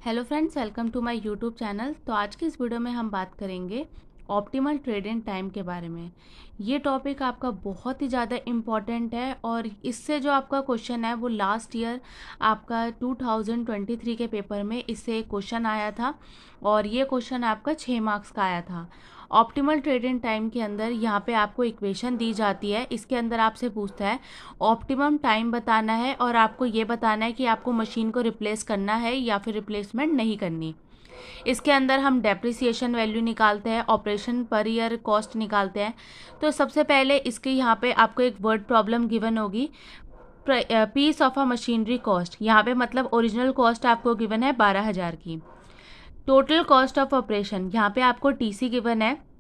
Hello friends, welcome to my YouTube channel. तो आज की इस वीडियो में हम बात करेंगे ऑप्टिमल ट्रेडिंग टाइम के बारे में। ये टॉपिक आपका बहुत ही ज़्यादा इम्पॉर्टेंट है और इससे जो आपका क्वेश्चन है वो लास्ट ईयर आपका 2023 के पेपर में इससे एक क्वेश्चन आया था और ये क्वेश्चन आपका 6 मार्क्स का आया था। ऑप्टिमल ट्रेडिंग टाइम के अंदर यहाँ पे आपको इक्वेशन दी जाती है। इसके अंदर आपसे पूछता है ऑप्टिमम टाइम बताना है और आपको ये बताना है कि आपको मशीन को रिप्लेस करना है या फिर रिप्लेसमेंट नहीं करनी। इसके अंदर हम डेप्रिसिएशन वैल्यू निकालते हैं, ऑपरेशन पर ईयर कॉस्ट निकालते हैं। तो सबसे पहले इसके यहाँ पे आपको एक वर्ड प्रॉब्लम गिवन होगी, piece of a machinery cost. यहाँ पे मतलब ओरिजिनल कॉस्ट आपको गिवन है 12,000 की। टोटल कॉस्ट ऑफ ऑपरेशन, यहाँ पे आपको टीसी गिवन है।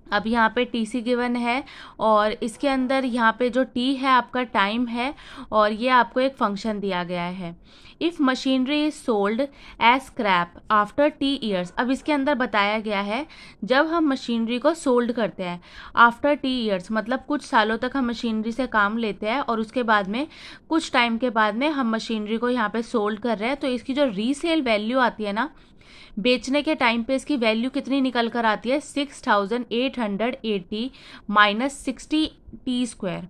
अब यहाँ पे टीसी गिवन है और इसके अंदर यहाँ पे जो टी है आपका टाइम है और ये आपको एक फंक्शन दिया गया है। If machinery is sold as scrap after t years. अब इसके अंदर बताया गया है जब हम मशीनरी को सोल्ड करते हैं आफ्टर टी ईयर्स, मतलब कुछ सालों तक हम मशीनरी से काम लेते हैं और उसके बाद में कुछ टाइम के बाद में हम मशीनरी को यहाँ पे सोल्ड कर रहे हैं, तो इसकी जो रीसेल वैल्यू आती है ना, बेचने के टाइम पे इसकी वैल्यू कितनी निकल कर आती है 6,880 माइनस 60 टी स्क्वायर।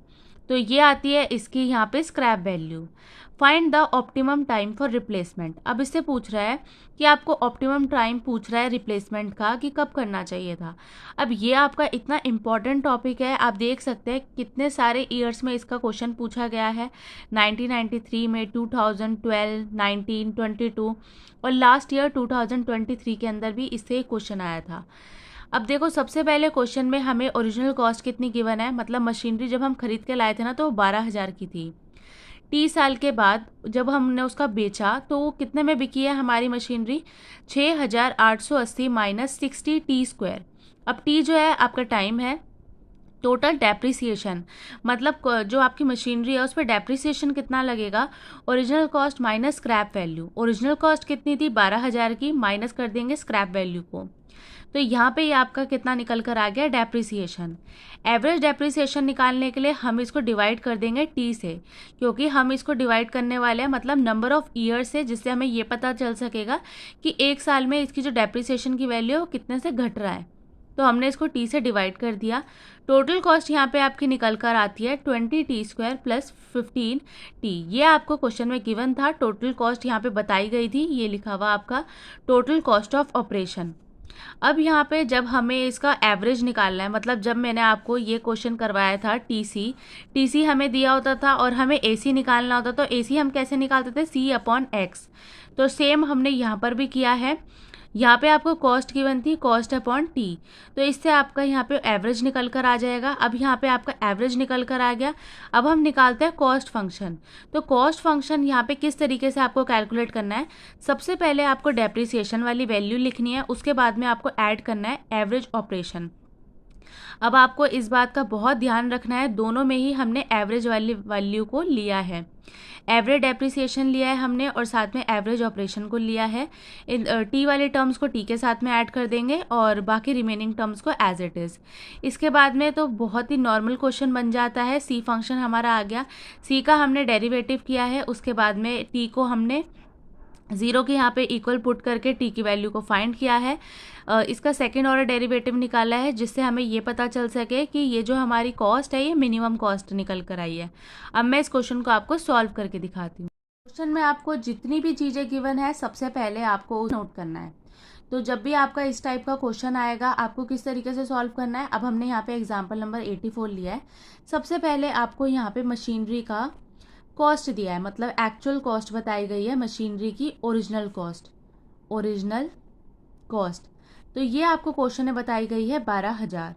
तो ये आती है इसकी यहाँ पे scrap value. Find the optimum time for replacement. अब इससे पूछ रहा है कि आपको ऑप्टिमम टाइम पूछ रहा है रिप्लेसमेंट का कि कब करना चाहिए था। अब ये आपका इतना इम्पॉर्टेंट टॉपिक है, आप देख सकते हैं कितने सारे ईयर्स में इसका क्वेश्चन पूछा गया है। 1993 में, 2012, 19, 22 और लास्ट ईयर 2023 के अंदर भी इससे एक क्वेश्चन आया था। अब देखो, सबसे पहले क्वेश्चन में हमें ओरिजिनल कॉस्ट कितनी गिवन है, मतलब मशीनरी जब हम खरीद के लाए थे ना तो वो 12,000 की थी। 30 साल के बाद जब हमने उसका बेचा तो वो कितने में बिकी है हमारी मशीनरी, 6,880 माइनस 60 टी स्क्वायर। अब टी जो है आपका टाइम है। टोटल डेप्रिसिएशन, मतलब जो आपकी मशीनरी है उस पर डेप्रिसिएशन कितना लगेगा, original cost minus scrap value. Original cost कितनी थी 12,000 की, माइनस कर देंगे स्क्रैप वैल्यू को। तो यहाँ पे ये आपका कितना निकल कर आ गया डेप्रिसिएशन। एवरेज डेप्रिसिएशन निकालने के लिए हम इसको डिवाइड कर देंगे टी से, क्योंकि हम इसको डिवाइड करने वाले हैं मतलब नंबर ऑफ ईयर से, जिससे हमें ये पता चल सकेगा कि एक साल में इसकी जो डेप्रिसिएशन की वैल्यू है वो कितने से घट रहा है। तो हमने इसको टी से डिवाइड कर दिया। टोटल कॉस्ट यहाँ पे आपकी निकल कर आती है 20 टी स्क्वायर प्लस 15 टी। ये आपको क्वेश्चन में गिवन था। टोटल कॉस्ट यहाँ पे बताई गई थी, ये लिखा हुआ आपका टोटल कॉस्ट ऑफ ऑपरेशन। अब यहाँ पे जब हमें इसका एवरेज निकालना है, मतलब जब मैंने आपको ये क्वेश्चन करवाया था टीसी हमें दिया होता था और हमें एसी निकालना होता, तो एसी हम कैसे निकालते थे, सी अपॉन एक्स। तो सेम हमने यहाँ पर भी किया है। यहाँ पे आपको कॉस्ट गिवन थी, कॉस्ट अपॉन टी, तो इससे आपका यहाँ पे एवरेज निकल कर आ जाएगा। अब यहाँ पे आपका एवरेज निकल कर आ गया। अब हम निकालते हैं कॉस्ट फंक्शन। तो कॉस्ट फंक्शन यहाँ पे किस तरीके से आपको कैलकुलेट करना है, सबसे पहले आपको डेप्रिसिएशन वाली वैल्यू लिखनी है, उसके बाद में आपको ऐड करना है एवरेज ऑपरेशन। अब आपको इस बात का बहुत ध्यान रखना है, दोनों में ही हमने एवरेज वाली वैल्यू को लिया है। एवरेज डेप्रिसिएशन लिया है हमने और साथ में एवरेज ऑपरेशन को लिया है। इन टी वाले टर्म्स को टी के साथ में ऐड कर देंगे और बाकी रिमेनिंग टर्म्स को एज इट इज़। इसके बाद में तो बहुत ही नॉर्मल क्वेश्चन बन जाता है। सी फंक्शन हमारा आ गया, सी का हमने डेरिवेटिव किया है, उसके बाद में टी को हमने ज़ीरो के यहाँ पे इक्वल पुट करके टी की वैल्यू को फाइंड किया है। इसका सेकेंड ऑर्डर डेरिवेटिव निकाला है, जिससे हमें ये पता चल सके कि ये जो हमारी कॉस्ट है ये मिनिमम कॉस्ट निकल कर आई है। अब मैं इस क्वेश्चन को आपको सॉल्व करके दिखाती हूँ। क्वेश्चन में आपको जितनी भी चीज़ें गिवन है सबसे पहले आपको नोट करना है। तो जब भी आपका इस टाइप का क्वेश्चन आएगा आपको किस तरीके से सॉल्व करना है। अब हमने यहाँ पे एग्जाम्पल नंबर 84 लिया है। सबसे पहले आपको यहाँ पे मशीनरी का कॉस्ट दिया है, मतलब एक्चुअल कॉस्ट बताई गई है मशीनरी की, ओरिजिनल कॉस्ट। तो ये आपको क्वेश्चन में बताई गई है 12,000।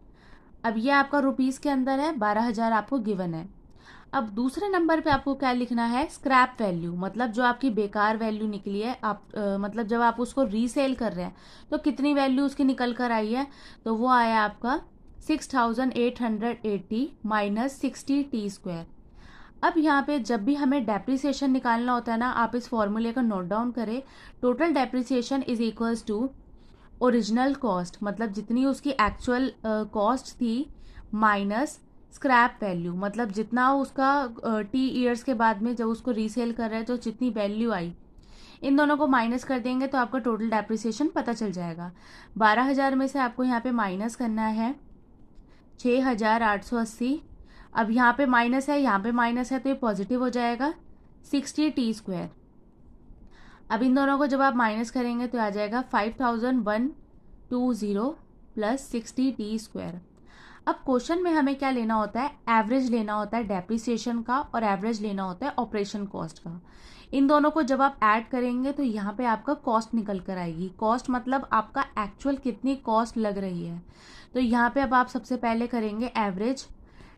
अब ये आपका रुपीस के अंदर है, 12,000 आपको गिवन है। अब दूसरे नंबर पे आपको क्या लिखना है, स्क्रैप वैल्यू, मतलब जो आपकी बेकार वैल्यू निकली है, आप मतलब जब आप उसको रीसेल कर रहे हैं तो कितनी वैल्यू उसकी निकल कर आई है, तो वो आया आपका 6,880 माइनस 60 टी स्क्वायर। अब यहाँ पे जब भी हमें डेप्रिसिएशन निकालना होता है ना, आप इस फॉर्मूले का नोट डाउन करें। Total depreciation is equals to original cost, मतलब जितनी उसकी एक्चुअल कॉस्ट थी, माइनस स्क्रैप वैल्यू, मतलब जितना उसका टी ईयर्स के बाद में जब उसको रीसेल कर रहे हैं तो जितनी वैल्यू आई, इन दोनों को माइनस कर देंगे तो आपका टोटल डेप्रिसिएशन पता चल जाएगा। 12,000 में से आपको यहाँ पे माइनस करना है 6,880। अब यहाँ पे माइनस है, यहाँ पे माइनस है, तो ये पॉजिटिव हो जाएगा 60t²। अब इन दोनों को जब आप माइनस करेंगे तो आ जाएगा 5,120 प्लस 60t²। अब क्वेश्चन में हमें क्या लेना होता है, एवरेज लेना होता है डेप्रिसिएशन का और एवरेज लेना होता है ऑपरेशन कॉस्ट का। इन दोनों को जब आप ऐड करेंगे तो यहाँ पे आपका कॉस्ट निकल कर आएगी। कॉस्ट मतलब आपका एक्चुअल कितनी कॉस्ट लग रही है। तो यहाँ पे अब आप सबसे पहले करेंगे एवरेज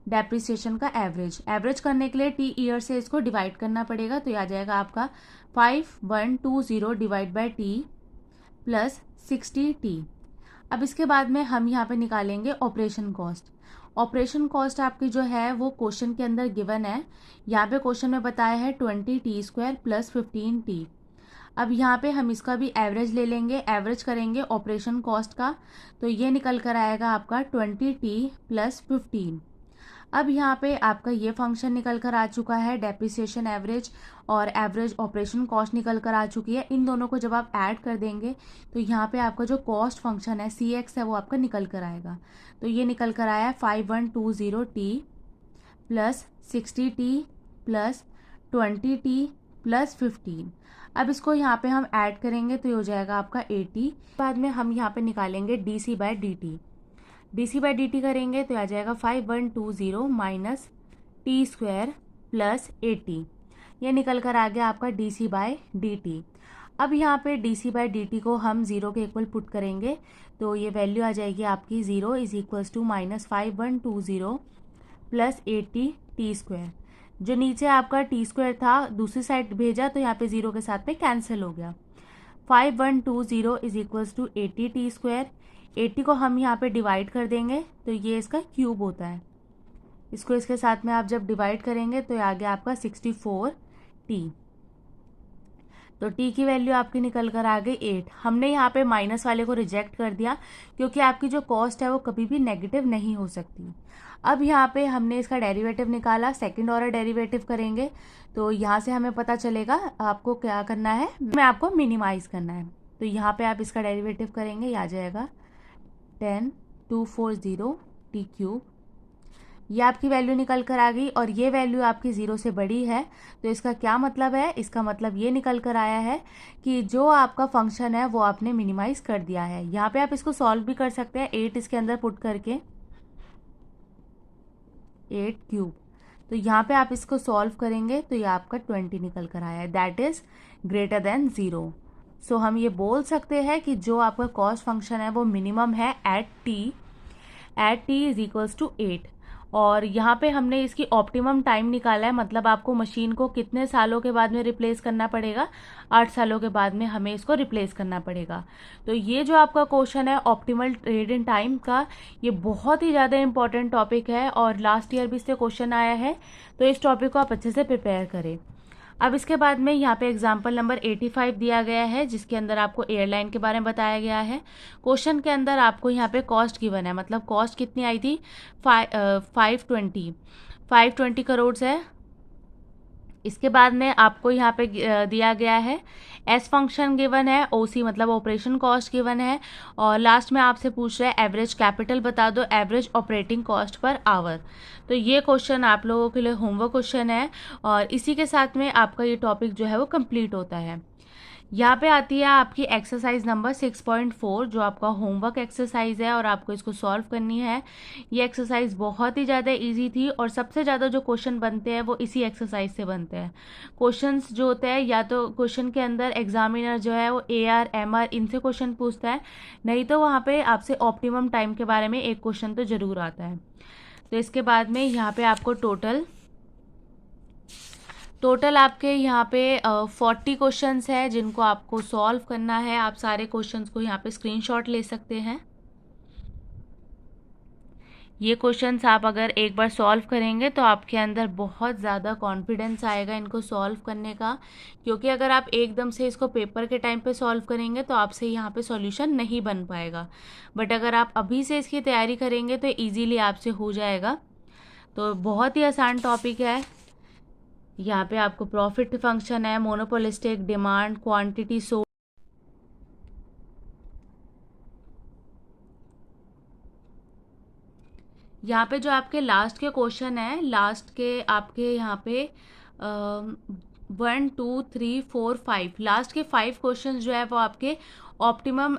डेप्रिसिएशन का एवरेज करने के लिए टी ईयर से इसको डिवाइड करना पड़ेगा। तो ये आ जाएगा आपका 5,120 divide by T plus 60t। अब इसके बाद में हम यहाँ पे निकालेंगे ऑपरेशन कॉस्ट। ऑपरेशन कॉस्ट आपकी जो है वो क्वेश्चन के अंदर गिवन है। यहाँ पे क्वेश्चन में बताया है 20t² प्लस 15t। अब यहाँ पे हम इसका भी एवरेज ले लेंगे, एवरेज करेंगे ऑपरेशन कॉस्ट का, तो ये निकल कर आएगा आपका 20t प्लस 15। अब यहाँ पे आपका ये फंक्शन निकल कर आ चुका है, डेप्रिसिएशन एवरेज और एवरेज ऑपरेशन कॉस्ट निकल कर आ चुकी है। इन दोनों को जब आप ऐड कर देंगे तो यहाँ पे आपका जो कॉस्ट फंक्शन है CX है वो आपका निकल कर आएगा। तो ये निकल कर आया 5,120t plus 60t plus 20t plus 15। अब इसको यहाँ पे हम ऐड करेंगे तो ये हो जाएगा आपका 80। बाद में हम यहाँ पे निकालेंगे dc/dt। dc/dt करेंगे तो आ जाएगा 5,120 माइनस t² प्लस 80। ये निकल कर आ गया आपका dc/dt। अब यहाँ पे dc/dt को हम 0 के इक्वल पुट करेंगे तो ये वैल्यू आ जाएगी आपकी 0 is equals to minus 5,120 plus 80t²। जो नीचे आपका t² था दूसरी साइड भेजा तो यहाँ पे 0 के साथ में कैंसिल हो गया। 5,120 इज इक्वल्स टू 80t²। 80 को हम यहाँ पे डिवाइड कर देंगे तो ये इसका क्यूब होता है। इसको इसके साथ में आप जब डिवाइड करेंगे तो ये आ गया आपका 64t। तो t की वैल्यू आपकी निकल कर आ गई 8। हमने यहाँ पे माइनस वाले को रिजेक्ट कर दिया क्योंकि आपकी जो कॉस्ट है वो कभी भी नेगेटिव नहीं हो सकती। अब यहाँ पे हमने इसका डेरिवेटिव निकाला, सेकंड ऑर्डर डेरिवेटिव करेंगे तो यहाँ से हमें पता चलेगा आपको क्या करना है, मैं आपको मिनिमाइज करना है। तो यहाँ पे आप इसका डेरिवेटिव करेंगे, ये आ जाएगा 10,240t³। ये आपकी वैल्यू निकल कर आ गई और ये वैल्यू आपकी 0 से बड़ी है। तो इसका क्या मतलब है, इसका मतलब ये निकल कर आया है कि जो आपका फंक्शन है वो आपने मिनिमाइज कर दिया है। यहाँ पे आप इसको सॉल्व भी कर सकते हैं, 8 इसके अंदर पुट करके 8³ तो यहाँ पे आप इसको सॉल्व करेंगे तो ये आपका 20 निकल कर आया है, दैट इज ग्रेटर देन 0। सो हम ये बोल सकते हैं कि जो आपका कॉस्ट फंक्शन है वो मिनिमम है at t is equals to 8। और यहाँ पे हमने इसकी ऑप्टिमम टाइम निकाला है, मतलब आपको मशीन को कितने सालों के बाद में रिप्लेस करना पड़ेगा, 8 सालों के बाद में हमें इसको रिप्लेस करना पड़ेगा। तो ये जो आपका क्वेश्चन है ऑप्टिमल ट्रेडिंग टाइम का, ये बहुत ही ज़्यादा इंपॉर्टेंट टॉपिक है और लास्ट ईयर भी इससे क्वेश्चन आया है। तो इस टॉपिक को आप अच्छे से प्रिपेयर करें। अब इसके बाद में यहाँ पे एग्जाम्पल नंबर 85 दिया गया है जिसके अंदर आपको एयरलाइन के बारे में बताया गया है। क्वेश्चन के अंदर आपको यहाँ पे कॉस्ट गिवन है, मतलब कॉस्ट कितनी आई थी 520 करोड़ है। इसके बाद में आपको यहाँ पे दिया गया है एस फंक्शन गिवन है, ओसी मतलब ऑपरेशन कॉस्ट गिवन है और लास्ट में आपसे पूछ रहा है एवरेज कैपिटल बता दो, average operating cost per hour. तो ये क्वेश्चन आप लोगों के लिए होमवर्क क्वेश्चन है और इसी के साथ में आपका ये टॉपिक जो है वो कंप्लीट होता है। यहाँ पे आती है आपकी एक्सरसाइज नंबर 6.4 जो आपका होमवर्क एक्सरसाइज है और आपको इसको सॉल्व करनी है। ये एक्सरसाइज बहुत ही ज़्यादा इजी थी और सबसे ज़्यादा जो क्वेश्चन बनते हैं वो इसी एक्सरसाइज से बनते हैं। क्वेश्चंस जो होते हैं या तो क्वेश्चन के अंदर एग्जामिनर जो है वो AR MR इनसे क्वेश्चन पूछता है, नहीं तो वहाँ पे आपसे ऑप्टिमम टाइम के बारे में एक क्वेश्चन तो ज़रूर आता है। तो इसके बाद में यहाँ पे आपको टोटल आपके यहाँ पे 40 क्वेश्चंस है जिनको आपको सॉल्व करना है। आप सारे क्वेश्चंस को यहाँ पे स्क्रीनशॉट ले सकते हैं। ये क्वेश्चंस आप अगर एक बार सॉल्व करेंगे तो आपके अंदर बहुत ज़्यादा कॉन्फिडेंस आएगा इनको सॉल्व करने का, क्योंकि अगर आप एकदम से इसको पेपर के टाइम पे सॉल्व करेंगे तो आपसे यहाँ पे सॉल्यूशन नहीं बन पाएगा। बट अगर आप अभी से इसकी तैयारी करेंगे तो ईजीली आपसे हो जाएगा। तो बहुत ही आसान टॉपिक है। यहाँ पे आपको प्रॉफिट फंक्शन है, मोनोपोलिस्टिक, डिमांड, क्वांटिटी, सो। यहाँ पे जो आपके लास्ट के क्वेश्चन है, लास्ट के आपके यहाँ पे 1 2 3 4 5 लास्ट के 5 क्वेश्चन जो है वो आपके ऑप्टिमम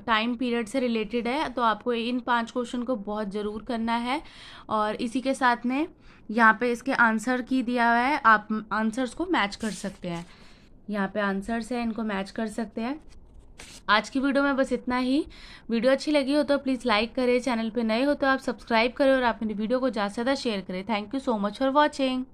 टाइम पीरियड से रिलेटेड है। तो आपको इन 5 क्वेश्चन को बहुत ज़रूर करना है। और इसी के साथ में यहाँ पे इसके आंसर की दिया हुआ है, आप आंसर्स को मैच कर सकते हैं। यहाँ पे आंसर्स हैं, इनको मैच कर सकते हैं। आज की वीडियो में बस इतना ही। वीडियो अच्छी लगी हो तो प्लीज़ लाइक करें, चैनल पे नए हो तो आप सब्सक्राइब करें और आप मेरी वीडियो को ज़्यादा से ज़्यादा शेयर करें। Thank you so much for watching.